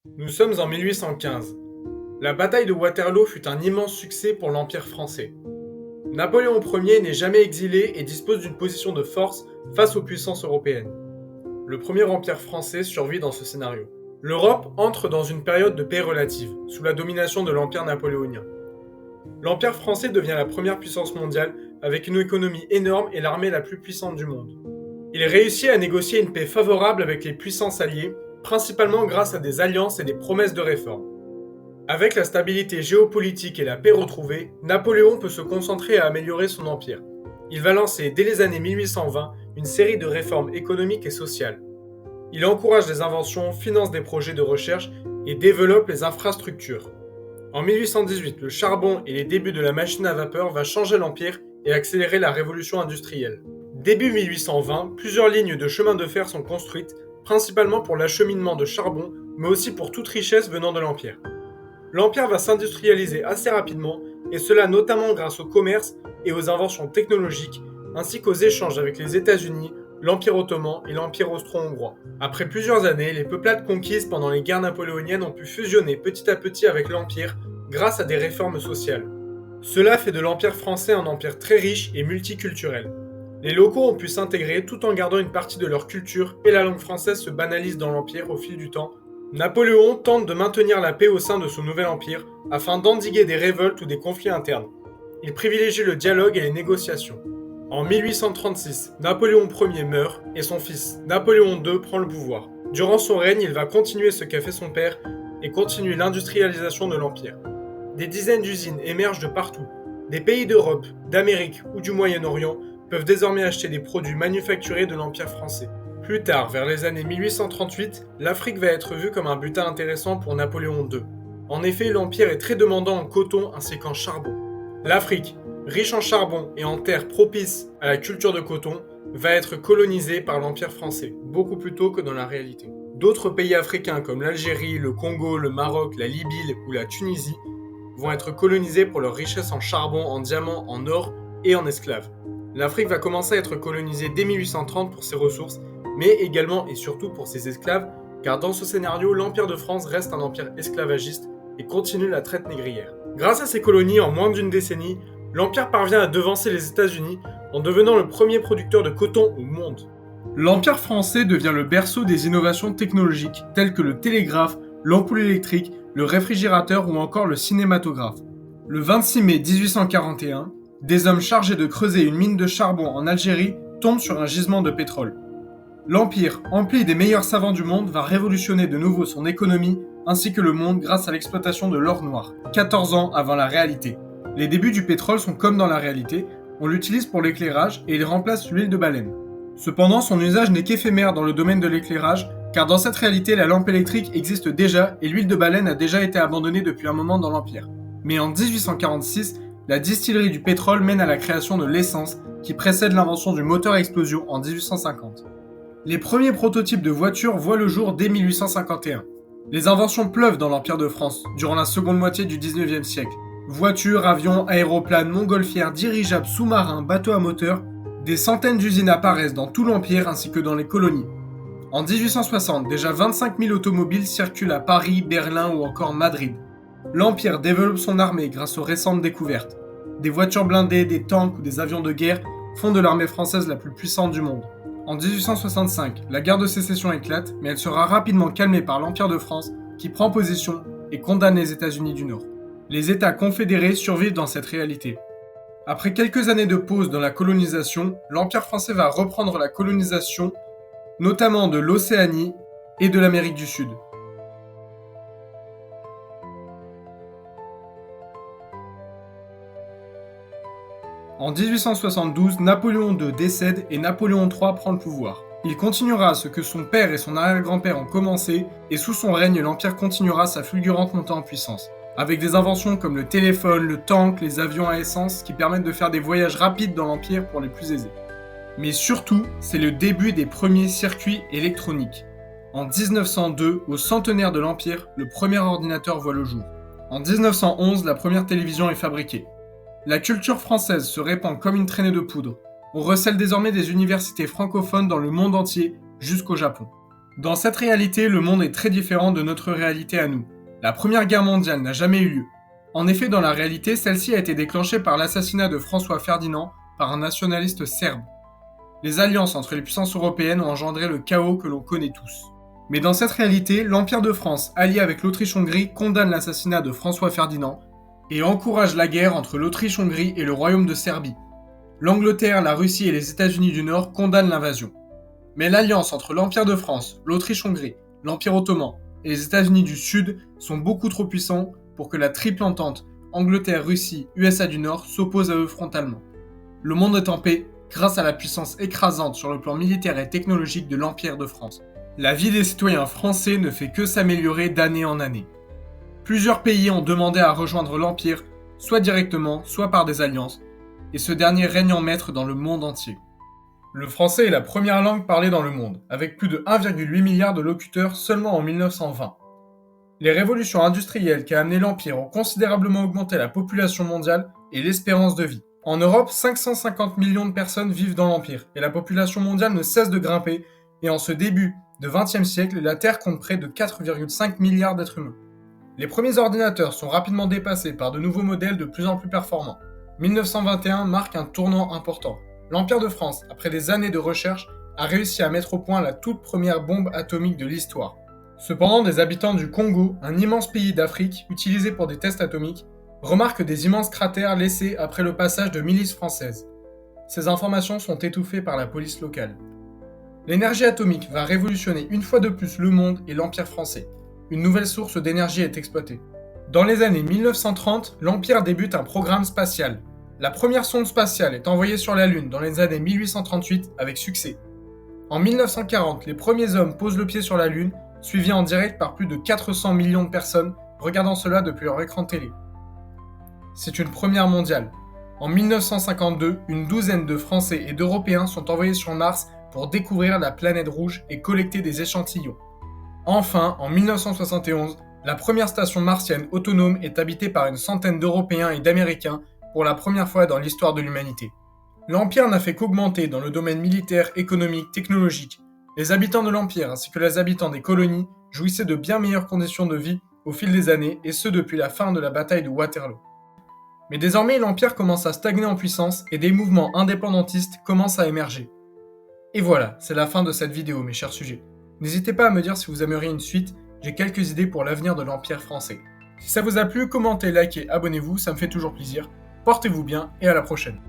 Nous sommes en 1815. La bataille de Waterloo fut un immense succès pour l'Empire français. Napoléon Ier n'est jamais exilé et dispose d'une position de force face aux puissances européennes. Le premier empire français survit dans ce scénario. L'Europe entre dans une période de paix relative, sous la domination de l'Empire napoléonien. L'Empire français devient la première puissance mondiale avec une économie énorme et l'armée la plus puissante du monde. Il réussit à négocier une paix favorable avec les puissances alliées, principalement grâce à des alliances et des promesses de réforme. Avec la stabilité géopolitique et la paix retrouvée, Napoléon peut se concentrer à améliorer son empire. Il va lancer dès les années 1820 une série de réformes économiques et sociales. Il encourage les inventions, finance des projets de recherche et développe les infrastructures. En 1818, le charbon et les débuts de la machine à vapeur va changer l'empire et accélérer la révolution industrielle. Début 1820, plusieurs lignes de chemin de fer sont construites, principalement pour l'acheminement de charbon, mais aussi pour toute richesse venant de l'empire. L'empire va s'industrialiser assez rapidement, et cela notamment grâce au commerce et aux inventions technologiques, ainsi qu'aux échanges avec les États-Unis, l'Empire ottoman et l'Empire austro-hongrois. Après plusieurs années, les peuplades conquises pendant les guerres napoléoniennes ont pu fusionner petit à petit avec l'Empire grâce à des réformes sociales. Cela fait de l'Empire français un empire très riche et multiculturel. Les locaux ont pu s'intégrer tout en gardant une partie de leur culture et la langue française se banalise dans l'Empire au fil du temps. Napoléon tente de maintenir la paix au sein de son nouvel empire afin d'endiguer des révoltes ou des conflits internes. Il privilégie le dialogue et les négociations. En 1836, Napoléon Ier meurt et son fils, Napoléon II, prend le pouvoir. Durant son règne, il va continuer ce qu'a fait son père et continuer l'industrialisation de l'Empire. Des dizaines d'usines émergent de partout. Des pays d'Europe, d'Amérique ou du Moyen-Orient peuvent désormais acheter des produits manufacturés de l'Empire français. Plus tard, vers les années 1838, l'Afrique va être vue comme un butin intéressant pour Napoléon II. En effet, l'Empire est très demandant en coton ainsi qu'en charbon. L'Afrique, riche en charbon et en terres propices à la culture de coton, va être colonisée par l'Empire français, beaucoup plus tôt que dans la réalité. D'autres pays africains comme l'Algérie, le Congo, le Maroc, la Libye ou la Tunisie vont être colonisés pour leur richesse en charbon, en diamants, en or et en esclaves. L'Afrique va commencer à être colonisée dès 1830 pour ses ressources, mais également et surtout pour ses esclaves, car dans ce scénario, l'Empire de France reste un empire esclavagiste et continue la traite négrière. Grâce à ces colonies, en moins d'une décennie, l'Empire parvient à devancer les États-Unis en devenant le premier producteur de coton au monde. L'Empire français devient le berceau des innovations technologiques telles que le télégraphe, l'ampoule électrique, le réfrigérateur ou encore le cinématographe. Le 26 mai 1841, des hommes chargés de creuser une mine de charbon en Algérie tombent sur un gisement de pétrole. L'Empire, empli des meilleurs savants du monde, va révolutionner de nouveau son économie ainsi que le monde grâce à l'exploitation de l'or noir, 14 ans avant la réalité. Les débuts du pétrole sont comme dans la réalité, on l'utilise pour l'éclairage et il remplace l'huile de baleine. Cependant, son usage n'est qu'éphémère dans le domaine de l'éclairage, car dans cette réalité, la lampe électrique existe déjà et l'huile de baleine a déjà été abandonnée depuis un moment dans l'Empire. Mais en 1846, la distillerie du pétrole mène à la création de l'essence, qui précède l'invention du moteur à explosion en 1850. Les premiers prototypes de voitures voient le jour dès 1851. Les inventions pleuvent dans l'Empire de France, durant la seconde moitié du 19e siècle. Voitures, avions, aéroplanes, montgolfières, dirigeables, sous-marins, bateaux à moteur, des centaines d'usines apparaissent dans tout l'Empire ainsi que dans les colonies. En 1860, déjà 25 000 automobiles circulent à Paris, Berlin ou encore Madrid. L'Empire développe son armée grâce aux récentes découvertes. Des voitures blindées, des tanks ou des avions de guerre font de l'armée française la plus puissante du monde. En 1865, la guerre de sécession éclate, mais elle sera rapidement calmée par l'Empire de France qui prend position et condamne les États-Unis du Nord. Les États confédérés survivent dans cette réalité. Après quelques années de pause dans la colonisation, l'Empire français va reprendre la colonisation, notamment de l'Océanie et de l'Amérique du Sud. En 1872, Napoléon II décède et Napoléon III prend le pouvoir. Il continuera ce que son père et son arrière-grand-père ont commencé, et sous son règne, l'Empire continuera sa fulgurante montée en puissance, avec des inventions comme le téléphone, le tank, les avions à essence qui permettent de faire des voyages rapides dans l'Empire pour les plus aisés. Mais surtout, c'est le début des premiers circuits électroniques. En 1902, au centenaire de l'Empire, le premier ordinateur voit le jour. En 1911, la première télévision est fabriquée. La culture française se répand comme une traînée de poudre. On recèle désormais des universités francophones dans le monde entier, jusqu'au Japon. Dans cette réalité, le monde est très différent de notre réalité à nous. La Première Guerre mondiale n'a jamais eu lieu. En effet, dans la réalité, celle-ci a été déclenchée par l'assassinat de François Ferdinand par un nationaliste serbe. Les alliances entre les puissances européennes ont engendré le chaos que l'on connaît tous. Mais dans cette réalité, l'Empire de France, allié avec l'Autriche-Hongrie, condamne l'assassinat de François Ferdinand et encourage la guerre entre l'Autriche-Hongrie et le Royaume de Serbie. L'Angleterre, la Russie et les États-Unis du Nord condamnent l'invasion. Mais l'alliance entre l'Empire de France, l'Autriche-Hongrie, l'Empire ottoman et les États-Unis du Sud sont beaucoup trop puissants pour que la triple entente Angleterre, Russie, USA du Nord s'oppose à eux frontalement. Le monde est en paix grâce à la puissance écrasante sur le plan militaire et technologique de l'Empire de France. La vie des citoyens français ne fait que s'améliorer d'année en année. Plusieurs pays ont demandé à rejoindre l'Empire, soit directement, soit par des alliances, et ce dernier règne en maître dans le monde entier. Le français est la première langue parlée dans le monde, avec plus de 1,8 milliard de locuteurs seulement en 1920. Les révolutions industrielles qui a amené l'Empire ont considérablement augmenté la population mondiale et l'espérance de vie. En Europe, 550 millions de personnes vivent dans l'Empire, et la population mondiale ne cesse de grimper, et en ce début de XXe siècle, la Terre compte près de 4,5 milliards d'êtres humains. Les premiers ordinateurs sont rapidement dépassés par de nouveaux modèles de plus en plus performants. 1921 marque un tournant important. L'Empire de France, après des années de recherche, a réussi à mettre au point la toute première bombe atomique de l'histoire. Cependant, des habitants du Congo, un immense pays d'Afrique utilisé pour des tests atomiques, remarquent des immenses cratères laissés après le passage de milices françaises. Ces informations sont étouffées par la police locale. L'énergie atomique va révolutionner une fois de plus le monde et l'Empire français. Une nouvelle source d'énergie est exploitée. Dans les années 1930, l'Empire débute un programme spatial. La première sonde spatiale est envoyée sur la Lune dans les années 1838 avec succès. En 1940, les premiers hommes posent le pied sur la Lune, suivis en direct par plus de 400 millions de personnes regardant cela depuis leur écran télé. C'est une première mondiale. En 1952, une douzaine de Français et d'Européens sont envoyés sur Mars pour découvrir la planète rouge et collecter des échantillons. Enfin, en 1971, la première station martienne autonome est habitée par une centaine d'Européens et d'Américains pour la première fois dans l'histoire de l'humanité. L'Empire n'a fait qu'augmenter dans le domaine militaire, économique, technologique. Les habitants de l'Empire ainsi que les habitants des colonies jouissaient de bien meilleures conditions de vie au fil des années, et ce depuis la fin de la bataille de Waterloo. Mais désormais, l'Empire commence à stagner en puissance et des mouvements indépendantistes commencent à émerger. Et voilà, c'est la fin de cette vidéo, mes chers sujets. N'hésitez pas à me dire si vous aimeriez une suite, j'ai quelques idées pour l'avenir de l'Empire français. Si ça vous a plu, commentez, likez, abonnez-vous, ça me fait toujours plaisir. Portez-vous bien et à la prochaine.